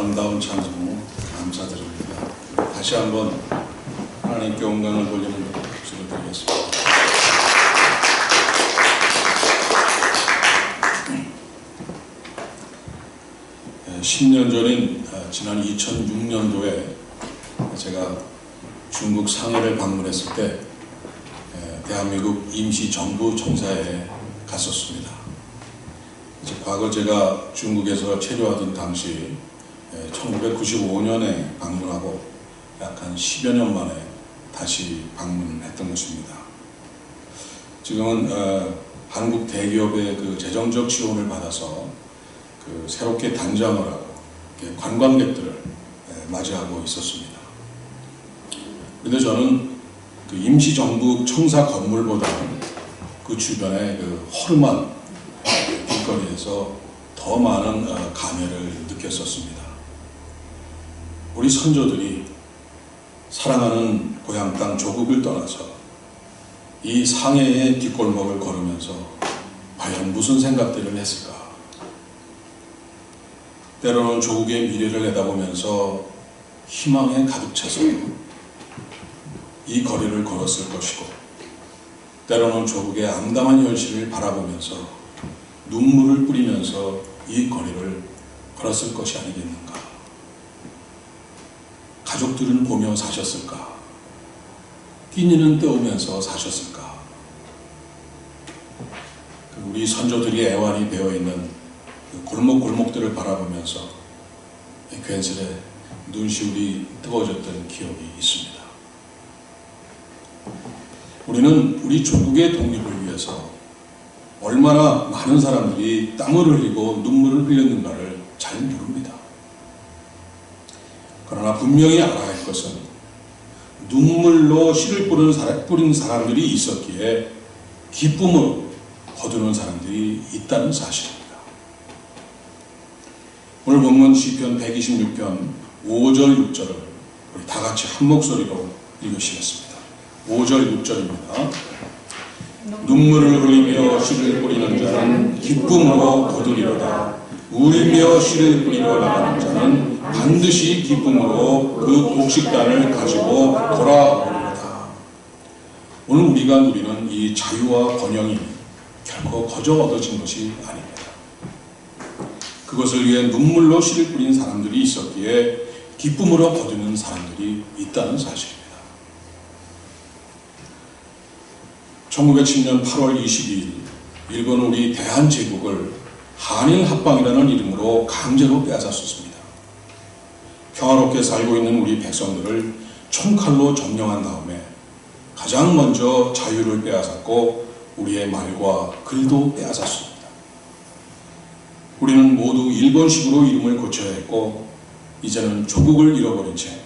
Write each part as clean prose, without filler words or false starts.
아름다운 찬송 감사드립니다. 다시 한번 하나님께 영광을 돌리는 박수를 드리겠습니다. 네, 10년 전인 지난 2006년도에 제가 중국 상해를 방문했을 때 대한민국 임시정부 총사에 갔었습니다. 과거 제가 중국에서 체류하던 당시 1995년에 방문하고 약 한 10여 년 만에 다시 방문했던 것입니다. 지금은 한국 대기업의 그 재정적 지원을 받아서 새롭게 단장을 하고 관광객들을 맞이하고 있었습니다. 그런데 저는 그 임시정부 청사 건물보다는 그 주변의 그 허름한 길거리에서 더 많은 감회를 느꼈었습니다. 우리 선조들이 사랑하는 고향 땅 조국을 떠나서 이 상해의 뒷골목을 걸으면서 과연 무슨 생각들을 했을까? 때로는 조국의 미래를 내다보면서 희망에 가득 차서 이 거리를 걸었을 것이고, 때로는 조국의 암담한 현실을 바라보면서 눈물을 뿌리면서 이 거리를 걸었을 것이 아니겠는가? 가족들은 보며 사셨을까? 끼니는 때우면서 사셨을까? 우리 선조들이 애완이 되어있는 골목골목들을 바라보면서 괜스레 눈시울이 뜨거워졌던 기억이 있습니다. 우리는 우리 조국의 독립을 위해서 얼마나 많은 사람들이 땀을 흘리고 눈물을 흘렸는가를 잘 모릅니다. 그러나 분명히 알아야 할 것은 눈물로 씨를 뿌린 사람들이 있었기에 기쁨으로 거두는 사람들이 있다는 사실입니다. 오늘 본문 시편 126편 5절 6절을 우리 다 같이 한 목소리로 읽으시겠습니다. 5절 6절입니다. 눈물을 흘리며 씨를 뿌리는 자는 기쁨으로 거두리로다. 울며 씨를 뿌리러 나가는 자는 반드시 기쁨으로 그 곡식단을 가지고 돌아오리로다. 오늘 우리가 누리는 이 자유와 번영이 결코 거저 얻어진 것이 아닙니다. 그것을 위해 눈물로 씨를 뿌린 사람들이 있었기에 기쁨으로 거두는 사람들이 있다는 사실입니다. 1910년 8월 22일 일본은 우리 대한제국을 한일합방이라는 이름으로 강제로 빼앗았습니다. 평화롭게 살고 있는 우리 백성들을 총칼로 점령한 다음에 가장 먼저 자유를 빼앗았고 우리의 말과 글도 빼앗았습니다. 우리는 모두 일본식으로 이름을 고쳐야 했고 이제는 조국을 잃어버린 채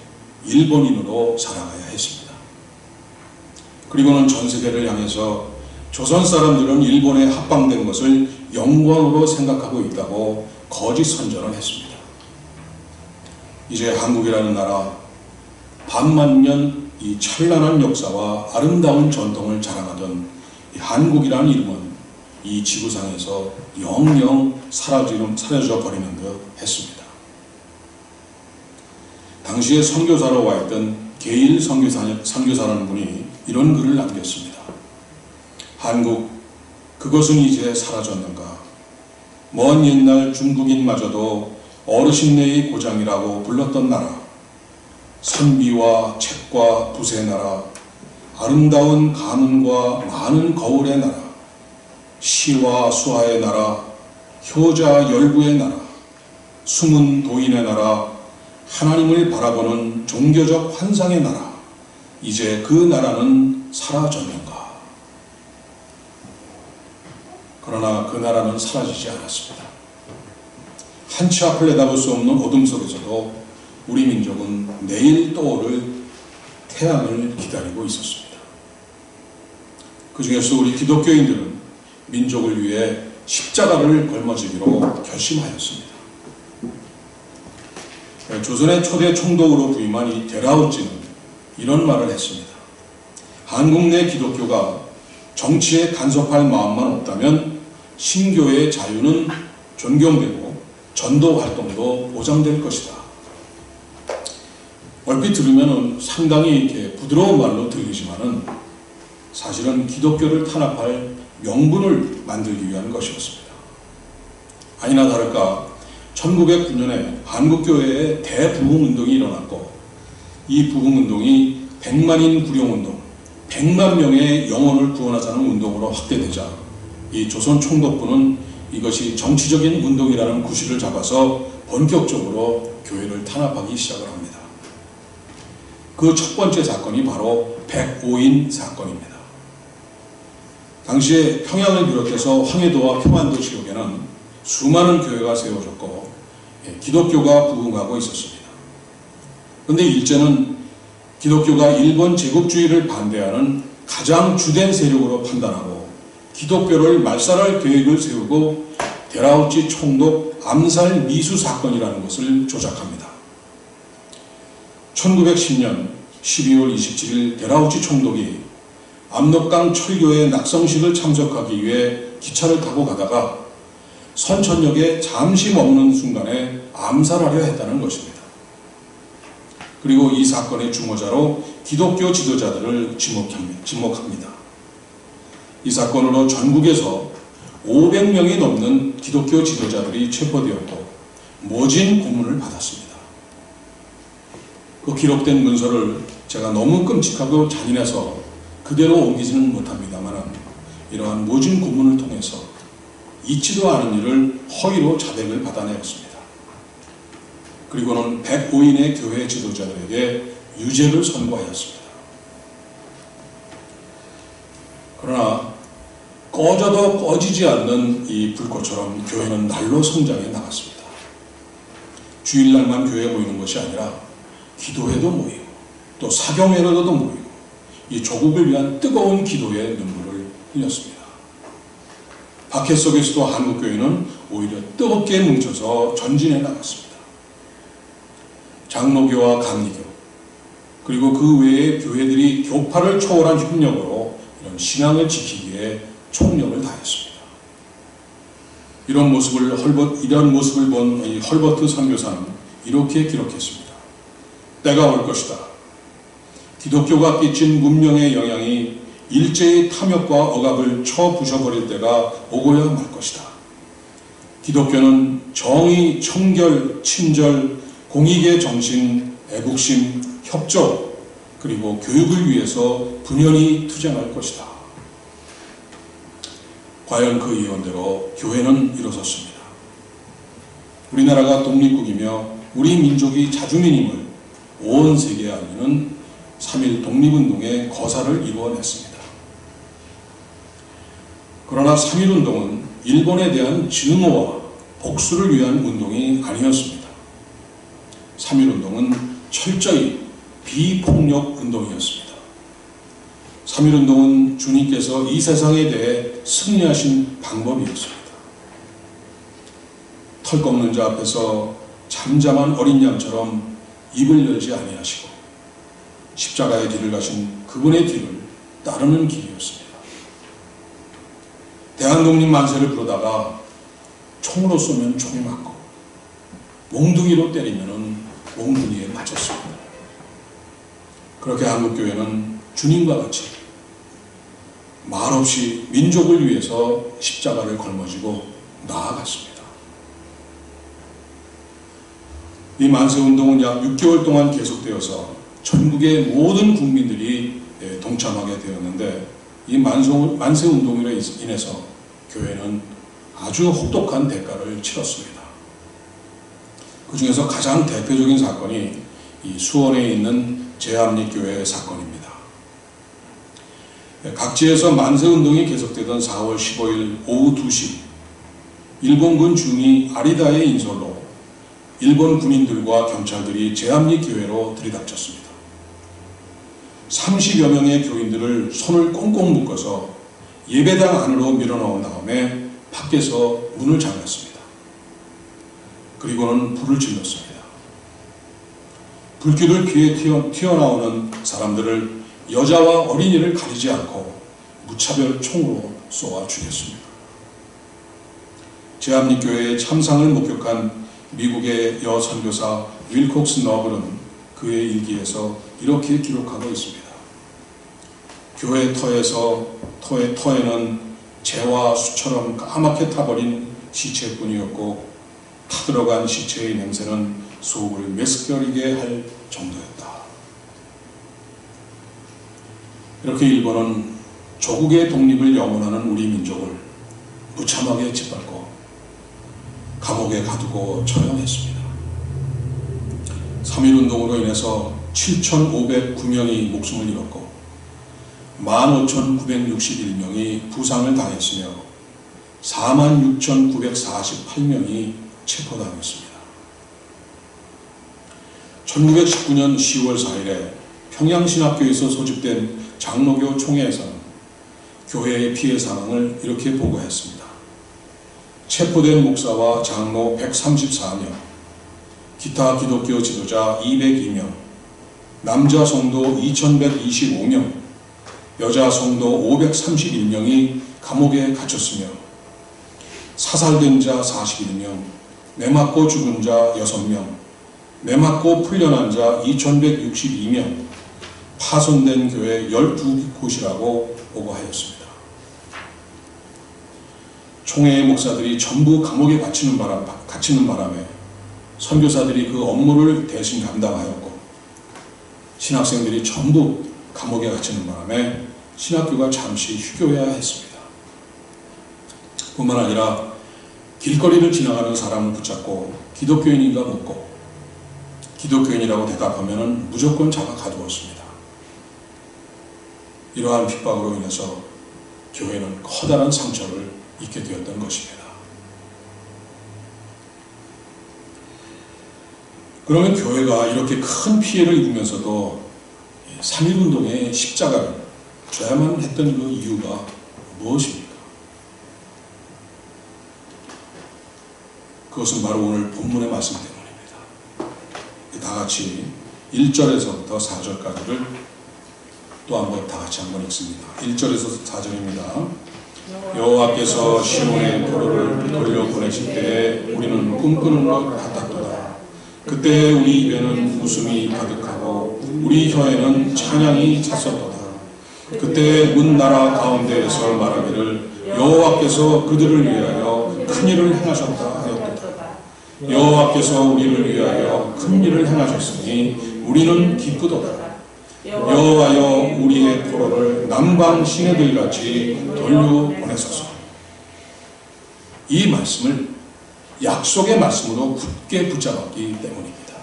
일본인으로 살아가야 했습니다. 그리고는 전 세계를 향해서 조선 사람들은 일본에 합방된 것을 영광으로 생각하고 있다고 거짓 선전을 했습니다. 이제 한국이라는 나라, 반만년 이 찬란한 역사와 아름다운 전통을 자랑하던 이 한국이라는 이름은 이 지구상에서 영영 사라져 버리는 듯 했습니다. 당시에 선교사로 와 있던 게일 선교사라는 분이 이런 글을 남겼습니다. 한국, 그것은 이제 사라졌는가? 먼 옛날 중국인마저도 어르신네의 고장이라고 불렀던 나라, 선비와 책과 붓의 나라, 아름다운 가문과 많은 거울의 나라, 시와 수화의 나라, 효자 열구의 나라, 숨은 도인의 나라, 하나님을 바라보는 종교적 환상의 나라, 이제 그 나라는 사라졌는가? 그러나 그 나라는 사라지지 않았습니다. 한치 앞을 내다볼 수 없는 어둠 속에서도 우리 민족은 내일 떠오를 태양을 기다리고 있었습니다. 그 중에서 우리 기독교인들은 민족을 위해 십자가를 걸머지기로 결심하였습니다. 조선의 초대 총독으로 부임한 이 데라우찌는 이런 말을 했습니다. 한국 내 기독교가 정치에 간섭할 마음만 없다면 신교의 자유는 존경되고 전도 활동도 보장될 것이다. 얼핏 들으면 상당히 이렇게 부드러운 말로 들리지만은 사실은 기독교를 탄압할 명분을 만들기 위한 것이었습니다. 아니나 다를까 1909년에 한국교회에 대부흥운동이 일어났고 이 부흥운동이 100만인 구령운동, 100만 명의 영혼을 구원하자는 운동으로 확대되자 이 조선 총독부는 이것이 정치적인 운동이라는 구실을 잡아서 본격적으로 교회를 탄압하기 시작을 합니다. 그 첫 번째 사건이 바로 105인 사건입니다. 당시에 평양을 비롯해서 황해도와 평안도 지역에는 수많은 교회가 세워졌고 기독교가 부흥하고 있었습니다. 그런데 일제는 기독교가 일본 제국주의를 반대하는 가장 주된 세력으로 판단하고 기독교를 말살할 계획을 세우고 데라우치 총독 암살 미수 사건이라는 것을 조작합니다. 1910년 12월 27일 데라우치 총독이 압록강 철교의 낙성식을 참석하기 위해 기차를 타고 가다가 선천역에 잠시 머무는 순간에 암살하려 했다는 것입니다. 그리고 이 사건의 주모자로 기독교 지도자들을 지목합니다. 이 사건으로 전국에서 500명이 넘는 기독교 지도자들이 체포되었고 모진 고문을 받았습니다. 그 기록된 문서를 제가 너무 끔찍하고 잔인해서 그대로 옮기지는 못합니다만 이러한 모진 고문을 통해서 잊지도 않은 일을 허위로 자백을 받아내었습니다. 그리고는 105인의 교회 지도자들에게 유죄를 선고하였습니다. 그러나 꺼져도 꺼지지 않는 이 불꽃처럼 교회는 날로 성장해 나갔습니다. 주일날만 교회에 모이는 것이 아니라 기도회도 모이고 또 사경회로도 모이고 이 조국을 위한 뜨거운 기도의 눈물을 흘렸습니다. 박해 속에서도 한국교회는 오히려 뜨겁게 뭉쳐서 전진해 나갔습니다. 장로교와 감리교 그리고 그 외의 교회들이 교파를 초월한 협력으로 이런 신앙을 지키기 위해 총력을 다했습니다. 이런 모습을 본 이 헐버트 선교사는 이렇게 기록했습니다. 때가 올 것이다. 기독교가 끼친 문명의 영향이 일제의 탐욕과 억압을 쳐부셔버릴 때가 오고야 말 것이다. 기독교는 정의, 청결, 친절, 공익의 정신, 애국심, 협조, 그리고 교육을 위해서 분연히 투쟁할 것이다. 과연 그 예언대로 교회는 일어섰습니다. 우리나라가 독립국이며 우리 민족이 자주민임을 온 세계에 알리는 3.1 독립운동의 거사를 이루어냈습니다. 그러나 3.1운동은 일본에 대한 증오와 복수를 위한 운동이 아니었습니다. 3.1운동은 철저히 비폭력 운동이었습니다. 3.1운동은 주님께서 이 세상에 대해 승리하신 방법이었습니다. 털 꺾는 자 앞에서 잠잠한 어린 양처럼 입을 열지 아니하시고 십자가의 길을 가신 그분의 길을 따르는 길이었습니다. 대한독립 만세를 부르다가 총으로 쏘면 총에 맞고 몽둥이로 때리면 몽둥이에 맞췄습니다. 그렇게 한국교회는 주님과 같이 말없이 민족을 위해서 십자가를 걸머쥐고 나아갔습니다. 이 만세운동은 약 6개월 동안 계속되어서 전국의 모든 국민들이 동참하게 되었는데 이 만세운동으로 인해서 교회는 아주 혹독한 대가를 치렀습니다. 그 중에서 가장 대표적인 사건이 이 수원에 있는 제합리교회 사건입니다. 각지에서 만세운동이 계속되던 4월 15일 오후 2시 일본군 중위 아리다의 인솔로 일본 군인들과 경찰들이 제합리교회로 들이닥쳤습니다. 30여 명의 교인들을 손을 꽁꽁 묶어서 예배당 안으로 밀어넣은 다음에 밖에서 문을 잠갔습니다. 그리고는 불을 질렀습니다. 불길을 피해 튀어나오는 사람들을 여자와 어린이를 가리지 않고 무차별 총으로 쏘아 죽였습니다. 제합리교회의 참상을 목격한 미국의 여선교사 윌콕스 너블은 그의 일기에서 이렇게 기록하고 있습니다. 교회 터에는 재와 수처럼 까맣게 타버린 시체뿐이었고 타들어간 시체의 냄새는 속을 메스꺼리게 할 정도였다. 이렇게 일본은 조국의 독립을 염원하는 우리 민족을 무참하게 짓밟고 감옥에 가두고 처형했습니다. 3.1운동으로 인해서 7,509명이 목숨을 잃었고 15,961명이 부상을 당했으며 46,948명이 체포당했습니다. 1919년 10월 4일에 평양신학교에서 소집된 장로교 총회에서는 교회의 피해 상황을 이렇게 보고했습니다. 체포된 목사와 장로 134명, 기타 기독교 지도자 202명, 남자 성도 2,125명, 여자 성도 531명이 감옥에 갇혔으며 사살된 자 41명, 매맞고 죽은 자 6명, 매맞고 풀려난 자 2,162명, 파손된 교회 12곳이라고 보고하였습니다. 총회의 목사들이 전부 감옥에 갇히는 바람에 선교사들이 그 업무를 대신 감당하였고 신학생들이 전부 감옥에 갇히는 바람에 신학교가 잠시 휴교해야 했습니다. 뿐만 아니라 길거리를 지나가는 사람을 붙잡고 기독교인인가 묻고 기독교인이라고 대답하면 무조건 잡아 가두었습니다. 이러한 핍박으로 인해서 교회는 커다란 상처를 입게 되었던 것입니다. 그러면 교회가 이렇게 큰 피해를 입으면서도 3.1운동의 십자가를 져야만 했던 그 이유가 무엇입니까? 그것은 바로 오늘 본문의 말씀 때문입니다. 다 같이 1절에서부터 4절까지를 또 한번 다 같이 한번 읽습니다. 1절에서 4절입니다. 여호와께서 시온의 포로를 돌려보내실 때에 우리는 꿈꾸는 것 같았도다. 그때 우리 입에는 웃음이 가득하고 우리 혀에는 찬양이 찼었도다. 그때 문 나라 가운데에서 말하기를 여호와께서 그들을 위하여 큰 일을 행하셨다 하였도다. 여호와께서 우리를 위하여 큰 일을 행하셨으니 우리는 기쁘도다. 여호와여 우리의 포로를 남방 시내들같이 돌려보내소서. 이 말씀을 약속의 말씀으로 굳게 붙잡았기 때문입니다.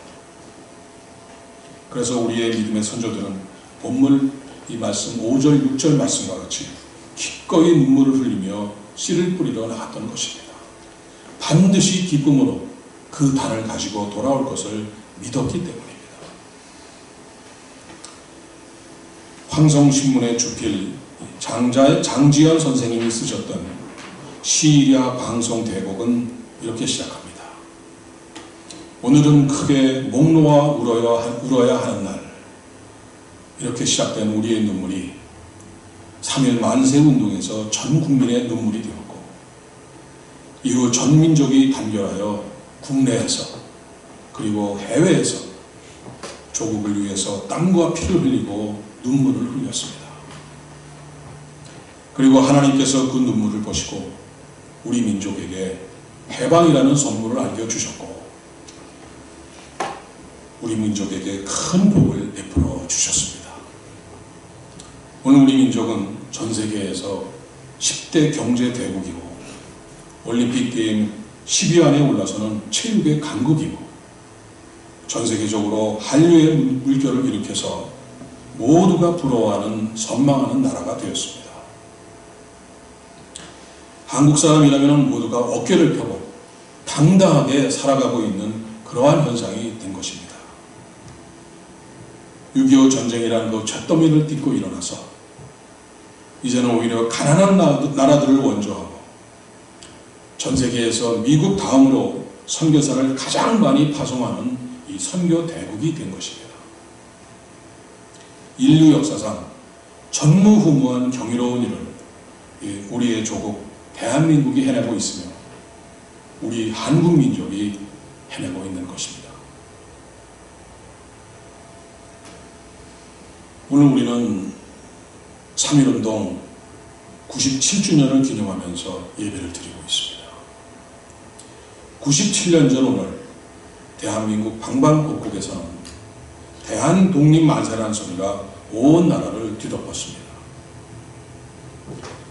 그래서 우리의 믿음의 선조들은 본문 이 말씀 5절 6절 말씀과 같이 기꺼이 눈물을 흘리며 씨를 뿌리러 나갔던 것입니다. 반드시 기쁨으로 그 단을 가지고 돌아올 것을 믿었기 때문입니다. 황성신문에 주필 장지연 선생님이 쓰셨던 시일야 방송 대곡은 이렇게 시작합니다. 오늘은 크게 목 놓아 울어야 하는 날. 이렇게 시작된 우리의 눈물이 3.1 만세운동에서 전 국민의 눈물이 되었고 이후 전 민족이 단결하여 국내에서 그리고 해외에서 조국을 위해서 땀과 피를 흘리고 눈물을 흘렸습니다. 그리고 하나님께서 그 눈물을 보시고 우리 민족에게 해방이라는 선물을 안겨주셨고 우리 민족에게 큰 복을 베풀어 주셨습니다. 오늘 우리 민족은 전 세계에서 10대 경제 대국이고 올림픽 게임 10위 안에 올라서는 체육의 강국이고 전 세계적으로 한류의 물결을 일으켜서 모두가 부러워하는 선망하는 나라가 되었습니다. 한국 사람이라면 모두가 어깨를 펴고 당당하게 살아가고 있는 그러한 현상이 된 것입니다. 6.25 전쟁이라는 그 잿더미를 딛고 일어나서 이제는 오히려 가난한 나라들을 원조하고 전 세계에서 미국 다음으로 선교사를 가장 많이 파송하는 이 선교 대국이 된 것입니다. 인류 역사상 전무후무한 경이로운 일을 우리의 조국 대한민국이 해내고 있으며 우리 한국 민족이 해내고 있는 것입니다. 오늘 우리는 3.1운동 97주년을 기념하면서 예배를 드리고 있습니다. 97년 전 오늘 대한민국 방방곡곡에서는 대한독립만세라는 소리가 온 나라를 뒤덮었습니다.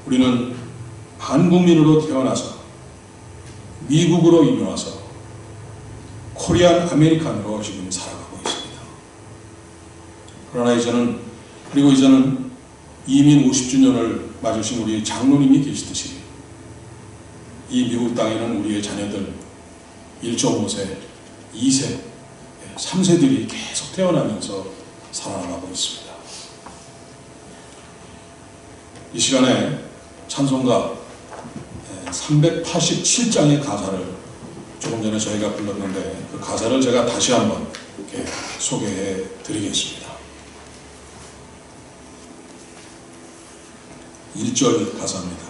우리는 한국민으로 태어나서 미국으로 이민 와서 코리안 아메리칸으로 지금 살아가고 있습니다. 그러나 이제는 이민 50주년을 맞으신 우리 장로님이 계시듯이 이 미국 땅에는 우리의 자녀들 1.5세, 2세, 3세들이 계속 태어나면서 살아나가고 있습니다. 이 시간에 찬송가 387장의 가사를 조금 전에 저희가 불렀는데 그 가사를 제가 다시 한번 이렇게 소개해 드리겠습니다. 1절 가사입니다.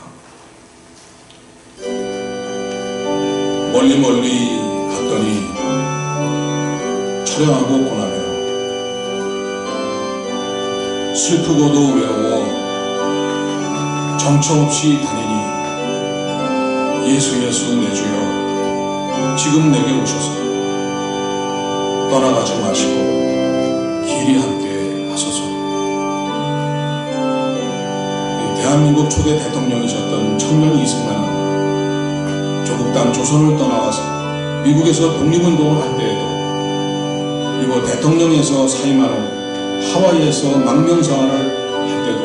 멀리 멀리 갔더니 처량하고 고나며 슬프고도 외로워 정처없이 다니니 예수 예수 내 주여 지금 내게 오셔서 떠나가지 마시고 길이 함께 하소서. 대한민국 초대 대통령이셨던 청년 이승만은 조국 땅 조선을 떠나와서 미국에서 독립운동을 할 때에도 그리고 대통령에서 사임한 후 하와이에서 망명생활을 할 때도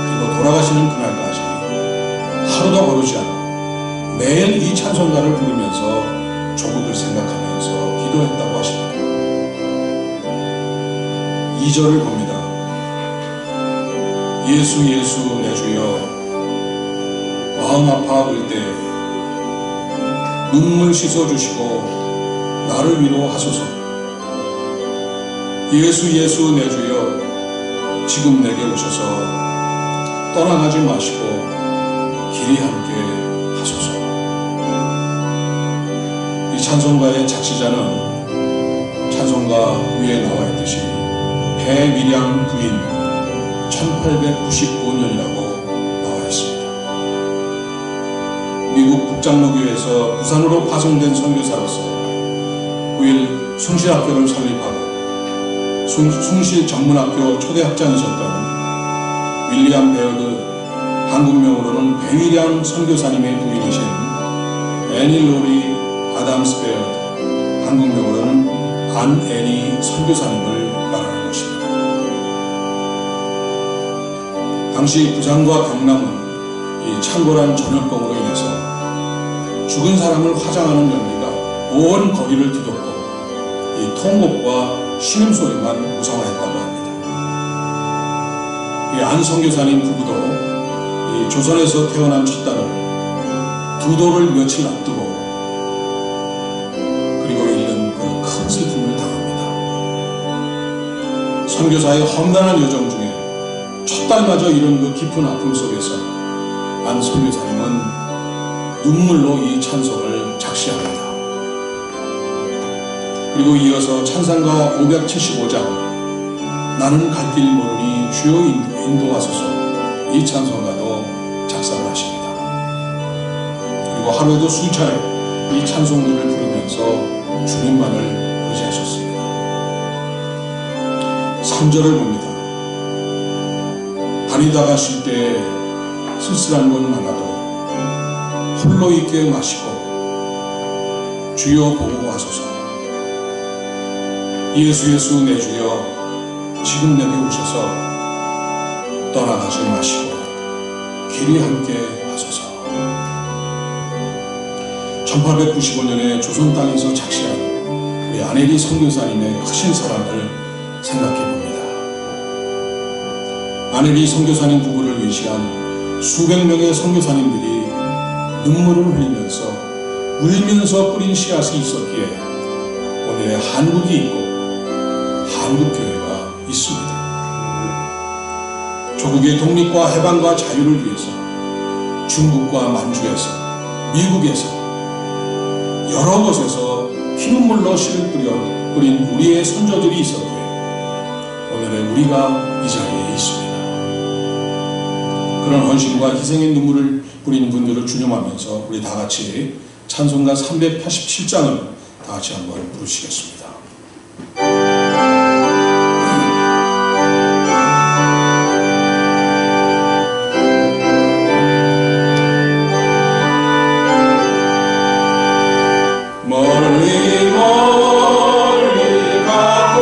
그리고 돌아가시는 그날까지 하루도 거르지 않고 매일 이 찬송가를 부르면서 조국을 생각하면서 기도했다고 하십니다. 2절을 봅니다. 예수 예수 내 주여 마음 아파 울 때 눈물 씻어주시고 나를 위로하소서. 예수 예수 내 주여 지금 내게 오셔서 떠나가지 마시고 길이 함께 하소서. 이 찬송가의 작시자는 찬송가 위에 나와 있듯이 배미량 부인 1895년이라고 나와 있습니다. 미국 북장로교회에서 부산으로 파송된 선교사로서 9일 숭실학교를 설립하고 숭실전문학교 초대학장이셨던 윌리엄 베어드, 한국명으로는 배위량 선교사님의 부인이신 애니 로리 아담스 베어드, 한국명으로는 안 애니 선교사님을 말하는 것입니다. 당시 부산과 경남은 이 창궐한 전염병으로 인해서 죽은 사람을 화장하는 연기가 온 거리를 뒤덮고 이 통곡과 신음소리만 무성화했다고 합니다. 이 안 선교사님 부부도 이 조선에서 태어난 첫 딸을 두 돌을 며칠 앞두고 그리고 잃는 그 큰 슬픔을 당합니다. 선교사의 험난한 여정 중에 첫 딸마저 이런 그 깊은 아픔 속에서 안 선교사님은 눈물로 이 찬송을 작시합니다. 그리고 이어서 찬송가 575장 나는 갈 길 모르니 주여 인도하소서 이 찬송가도 작사를 하십니다. 그리고 하루에도 수차례 이 찬송들을 부르면서 주님만을 의지하셨습니다. 3절을 봅니다. 다니다가 쉴 때 쓸쓸한 건 많아도 홀로 있게 마시고 주여 보고 하소서. 예수 예수 내 주여 지금 내게 오셔서 떠나가지 마시고 길이 함께 하소서. 1895년에 조선 땅에서 작시한 우리 안혜리 선교사님의 크신 사랑을 생각해 봅니다. 안혜리 선교사님 부부를 위시한 수백 명의 선교사님들이 눈물을 흘리면서 울면서 뿌린 씨앗이 있었기에 오늘의 한국이 있고 한국교회가 있습니다. 조국의 독립과 해방과 자유를 위해서 중국과 만주에서 미국에서 여러 곳에서 피눈물로 씨를 뿌린 우리의 선조들이 있었기에 오늘의 우리가 이 자리에 있습니다. 그런 헌신과 희생의 눈물을 뿌리는 분들을 주념하면서 우리 다 같이 찬송가 387장을 다 같이 한번 부르시겠습니다. 멀리 멀리 가까이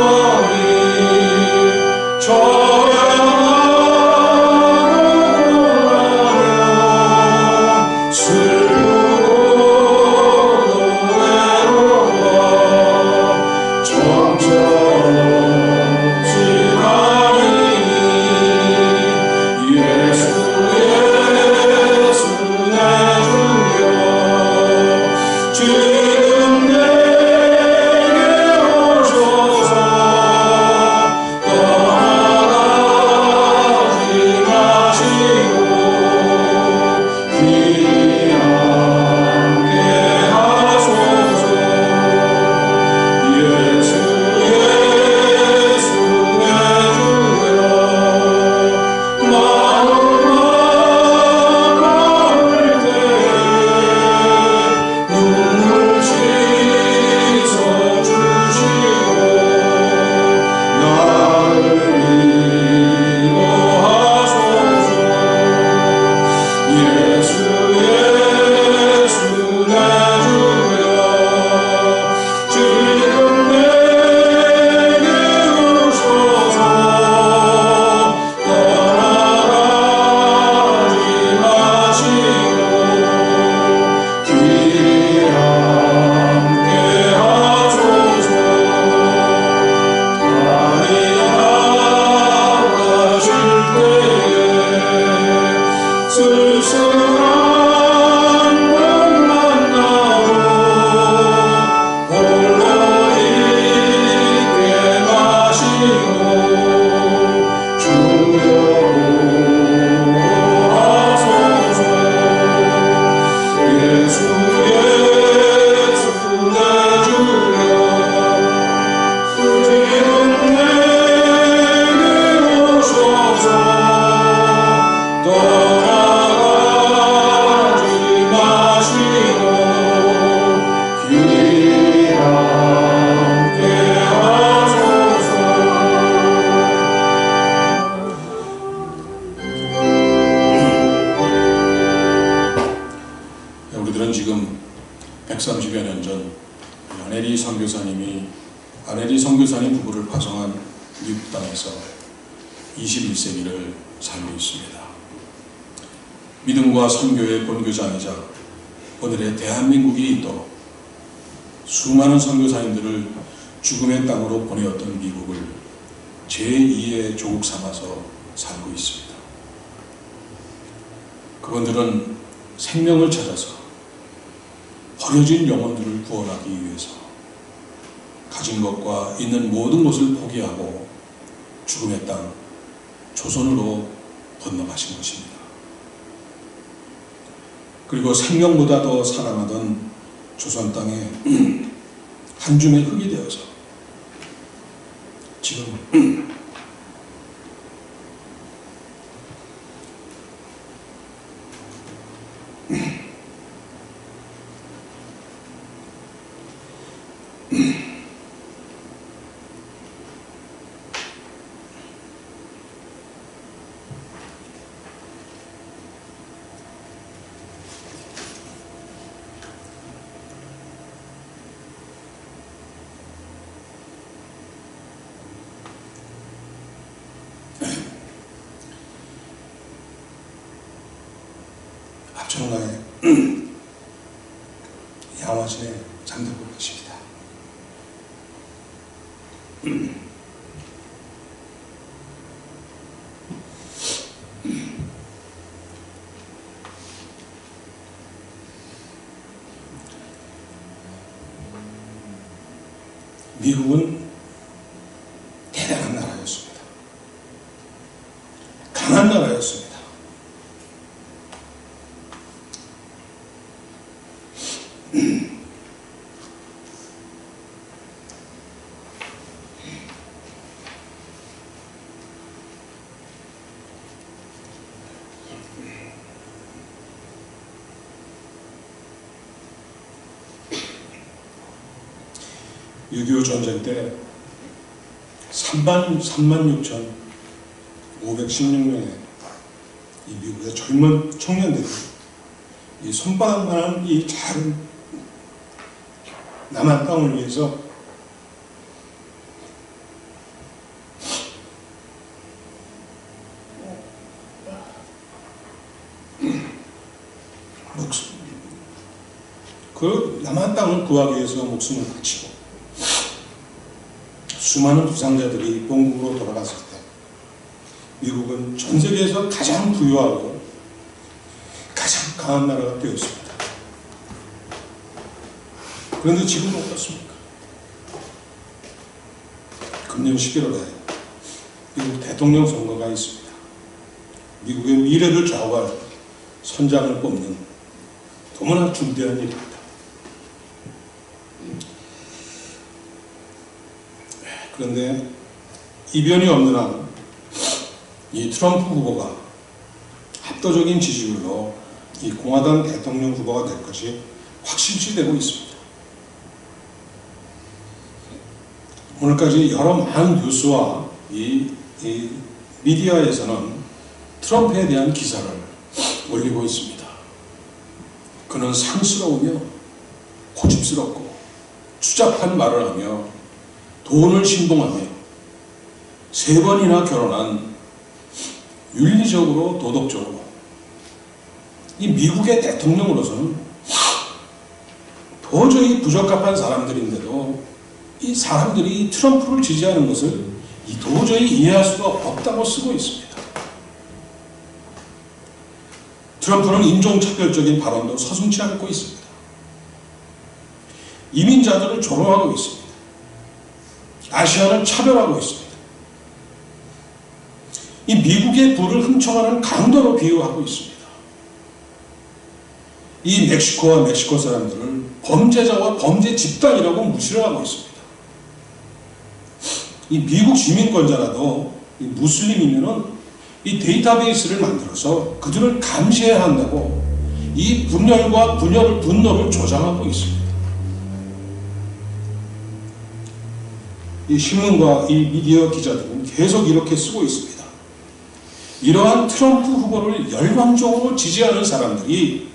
우리들은 지금 130여 년 전 안혜리 선교사님이 안혜리 선교사님 부부를 파송한 미국 땅에서 21세기를 살고 있습니다. 믿음과 선교의 본교장이자 오늘의 대한민국이 있도록 수많은 선교사님들을 죽음의 땅으로 보내었던 미국을 제2의 조국 삼아서 살고 있습니다. 그분들은 생명을 찾아서 버려진 영혼들을 구원하기 위해서 가진 것과 있는 모든 것을 포기하고 죽음의 땅 조선으로 건너가신 것입니다. 그리고 생명보다 더 사랑하던 조선 땅에 한 줌의 흙이 되어서 지금 합천가에 양화진에 잠들고 계십니다. 미국은 대단한 나라였습니다. 강한 나라였습니다. 6.25 전쟁 때 36,516명의 이 미국의 젊은 청년들이 이 손바닥만한 이 작은 남한 땅을 위해서 그 남한 땅을 구하기 위해서 목숨을 바치고 수많은 부상자들이 본국으로 돌아갔을 때 미국은 전 세계에서 가장 부유하고 가장 강한 나라가 되었습니다. 그런데 지금은 어떻습니까? 금년 11월에 미국 대통령 선거가 있습니다. 미국의 미래를 좌우할 선장을 뽑는 너무나 중대한 일입니다. 그런데 이변이 없는 한 이 트럼프 후보가 압도적인 지지율로 이 공화당 대통령 후보가 될 것이 확실시되고 있습니다. 오늘까지 여러 많은 뉴스와 이 미디어에서는 트럼프에 대한 기사를 올리고 있습니다. 그는 상스러우며 고집스럽고 추잡한 말을 하며 돈을 신봉하며 3번이나 결혼한 윤리적으로 도덕적으로 이 미국의 대통령으로서는 도저히 부적합한 사람들인데도 이 사람들이 트럼프를 지지하는 것을 도저히 이해할 수가 없다고 쓰고 있습니다. 트럼프는 인종차별적인 발언도 서슴지 않고 있습니다. 이민자들을 조롱하고 있습니다. 아시아를 차별하고 있습니다. 이 미국의 부를 훔쳐가는 강도로 비유하고 있습니다. 이 멕시코와 멕시코 사람들을 범죄자와 범죄 집단이라고 무시를 하고 있습니다. 이 미국 시민권자라도 이 무슬림이면은 이 데이터베이스를 만들어서 그들을 감시해야 한다고 이 분열과 분노를 조장하고 있습니다. 이 신문과 이 미디어 기자들은 계속 이렇게 쓰고 있습니다. 이러한 트럼프 후보를 열광적으로 지지하는 사람들이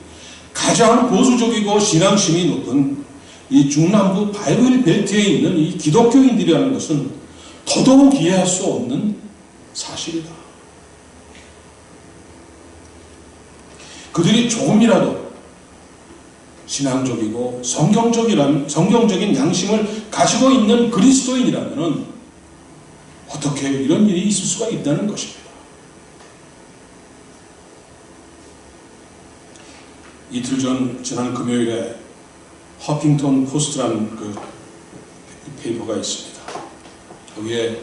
가장 보수적이고 신앙심이 높은 이 중남부 바이블 벨트에 있는 이 기독교인들이라는 것은 더더욱 이해할 수 없는 사실이다. 그들이 조금이라도 신앙적이고 성경적인 양심을 가지고 있는 그리스도인이라면 어떻게 이런 일이 있을 수가 있다는 것입니다. 이틀 전 지난 금요일에 허핑턴 포스트라는 그 페이퍼가 있습니다. 거기에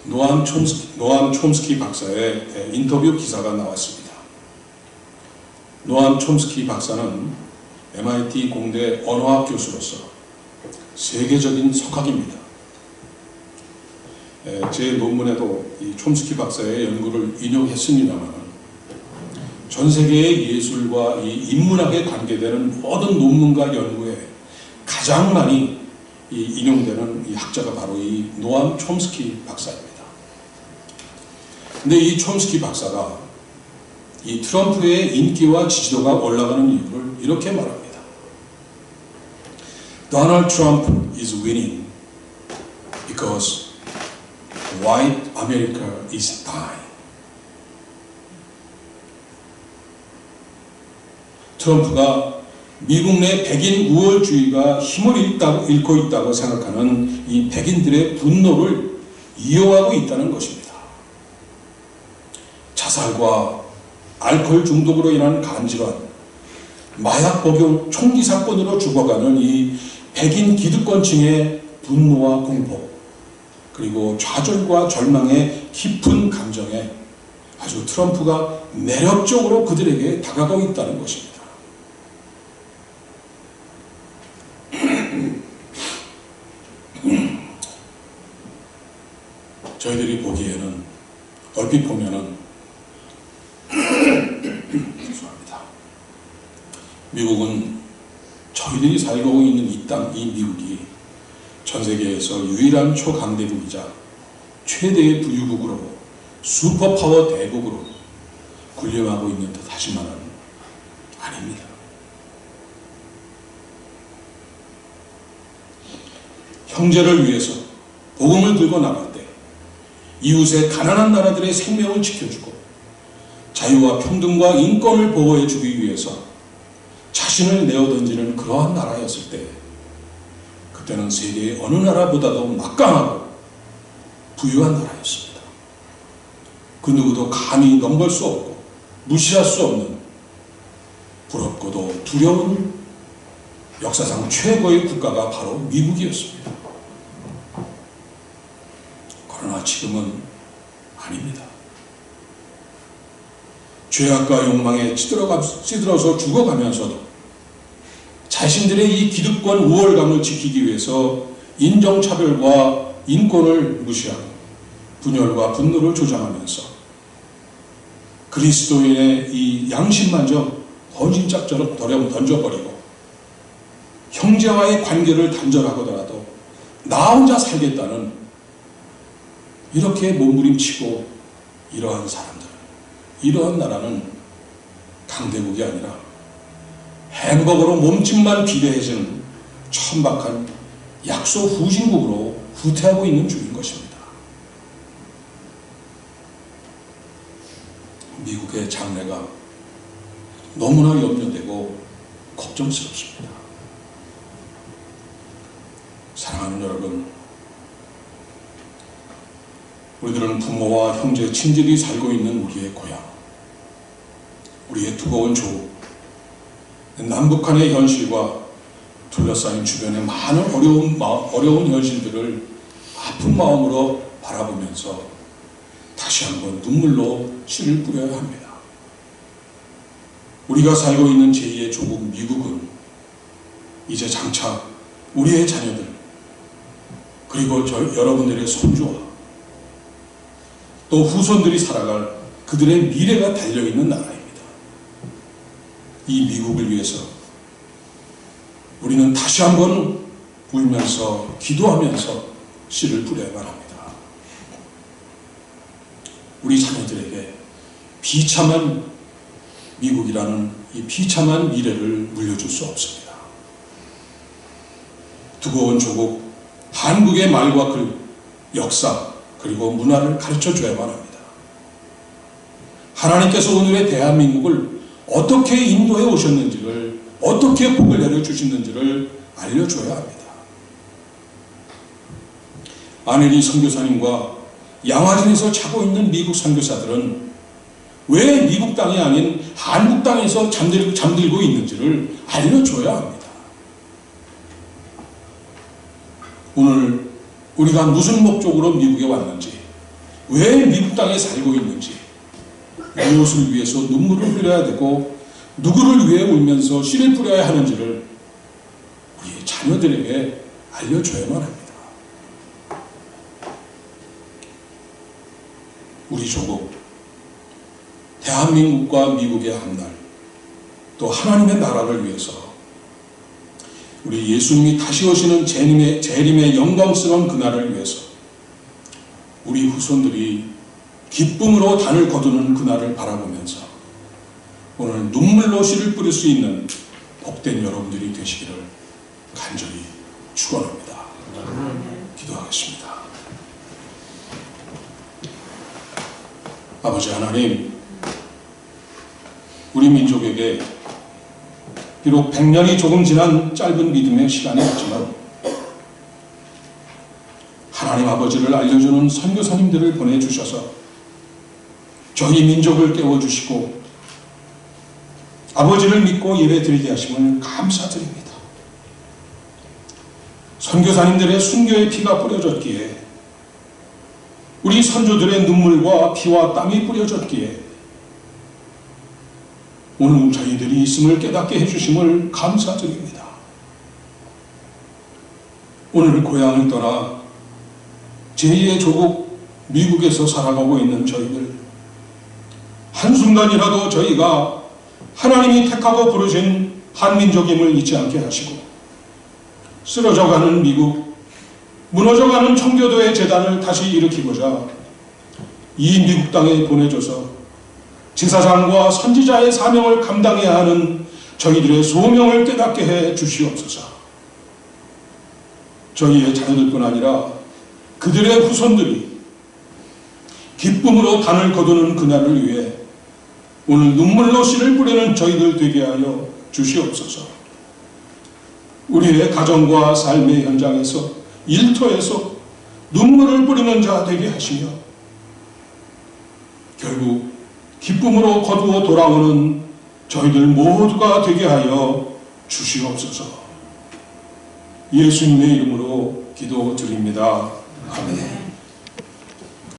노암 촘스키 박사의 인터뷰 기사가 나왔습니다. 노암 촘스키 박사는 MIT 공대 언어학 교수로서 세계적인 석학입니다. 제 논문에도 이 촘스키 박사의 연구를 인용했습니다만 전 세계의 예술과 이 인문학에 관계되는 모든 논문과 연구에 가장 많이 인용되는 이 학자가 바로 이 노암 촘스키 박사입니다. 근데 이 촘스키 박사가 이 트럼프의 인기와 지지도가 올라가는 이유를 이렇게 말합니다. Donald Trump is winning because white America is dying. 트럼프가 미국 내 백인 우월주의가 힘을 잃고 있다고 생각하는 이 백인들의 분노를 이용하고 있다는 것입니다. 자살과 알코올 중독으로 인한 간질환, 마약 복용 총기 사건으로 죽어가는 이 백인 기득권층의 분노와 공포, 그리고 좌절과 절망의 깊은 감정에 아주 트럼프가 매력적으로 그들에게 다가가고 있다는 것입니다. 저희들이 보기에는 얼핏 보면은 죄송합니다. 미국은 저희들이 살고 있는 이 땅, 이 미국이 전 세계에서 유일한 초강대국이자 최대의 부유국으로 슈퍼파워 대국으로 군림하고 있는 듯 하지만은 아닙니다. 형제를 위해서 복음을 들고 나갈 때 이웃의 가난한 나라들의 생명을 지켜주고 자유와 평등과 인권을 보호해주기 위해서 자신을 내어던지는 그러한 나라였을 때 그때는 세계의 어느 나라보다도 막강하고 부유한 나라였습니다. 그 누구도 감히 넘볼 수 없고 무시할 수 없는 부럽고도 두려운 역사상 최고의 국가가 바로 미국이었습니다. 그러나 지금은 아닙니다. 죄악과 욕망에 찌들어서 죽어가면서도 자신들의 이 기득권 우월감을 지키기 위해서 인종차별과 인권을 무시하고 분열과 분노를 조장하면서 그리스도인의 이 양심마저 헌신짝처럼 던져버리고 형제와의 관계를 단절하고더라도 나 혼자 살겠다는 이렇게 몸부림치고 이러한 사람들, 이러한 나라는 강대국이 아니라 햄버거로 몸집만 비대해지는 천박한 약소 후진국으로 후퇴하고 있는 중인 것입니다. 미국의 장래가 너무나 염려되고 걱정스럽습니다. 사랑하는 여러분, 우리들은 부모와 형제, 친지들이 살고 있는 우리의 고향, 우리의 두꺼운 조국, 남북한의 현실과 둘러싸인 주변의 많은 어려운 현실들을 아픈 마음으로 바라보면서 다시 한번 눈물로 씨를 뿌려야 합니다. 우리가 살고 있는 제2의 조국 미국은 이제 장차 우리의 자녀들 그리고 여러분들의 손주와 또 후손들이 살아갈 그들의 미래가 달려있는 나라입니다. 이 미국을 위해서 우리는 다시 한번 울면서 기도하면서 씨를 뿌려야만 합니다. 우리 자녀들에게 비참한 미국이라는 이 비참한 미래를 물려줄 수 없습니다. 두꺼운 조국 한국의 말과 글, 역사 그리고 문화를 가르쳐줘야만 합니다. 하나님께서 오늘의 대한민국을 어떻게 인도해 오셨는지를, 어떻게 복을 내려주시는지를 알려줘야 합니다. 아내리 선교사님과 양화진에서 자고 있는 미국 선교사들은 왜 미국 땅이 아닌 한국 땅에서 잠들고 있는지를 알려줘야 합니다. 오늘 우리가 무슨 목적으로 미국에 왔는지, 왜 미국 땅에 살고 있는지, 무엇을 위해서 눈물을 흘려야 되고 누구를 위해 울면서 씨를 뿌려야 하는지를 우리 자녀들에게 알려줘야만 합니다. 우리 조국, 대한민국과 미국의 한날, 또 하나님의 나라를 위해서 우리 예수님이 다시 오시는 재림의 영광스러운 그날을 위해서 우리 후손들이 기쁨으로 단을 거두는 그날을 바라보면서 오늘 눈물로 씨를 뿌릴 수 있는 복된 여러분들이 되시기를 간절히 축원합니다. 기도하겠습니다. 아버지 하나님, 우리 민족에게 비록 100년이 조금 지난 짧은 믿음의 시간이 있지만 하나님 아버지를 알려주는 선교사님들을 보내주셔서 저희 민족을 깨워주시고 아버지를 믿고 예배드리게 하심을 감사드립니다. 선교사님들의 순교의 피가 뿌려졌기에, 우리 선조들의 눈물과 피와 땀이 뿌려졌기에 오늘 저희들이 있음을 깨닫게 해주심을 감사드립니다. 오늘 고향을 떠나 제2의 조국 미국에서 살아가고 있는 저희들, 한순간이라도 저희가 하나님이 택하고 부르신 한민족임을 잊지 않게 하시고 쓰러져가는 미국, 무너져가는 청교도의 재단을 다시 일으키고자 이 미국 땅에 보내줘서 제사장과 선지자의 사명을 감당해야 하는 저희들의 소명을 깨닫게 해 주시옵소서. 저희의 자녀들뿐 아니라 그들의 후손들이 기쁨으로 단을 거두는 그날을 위해 오늘 눈물로 씨를 뿌리는 저희들 되게 하여 주시옵소서. 우리의 가정과 삶의 현장에서 일터에서 눈물을 뿌리는 자 되게 하시며 결국 기쁨으로 거두어 돌아오는 저희들 모두가 되게 하여 주시옵소서. 예수님의 이름으로 기도드립니다. 아멘.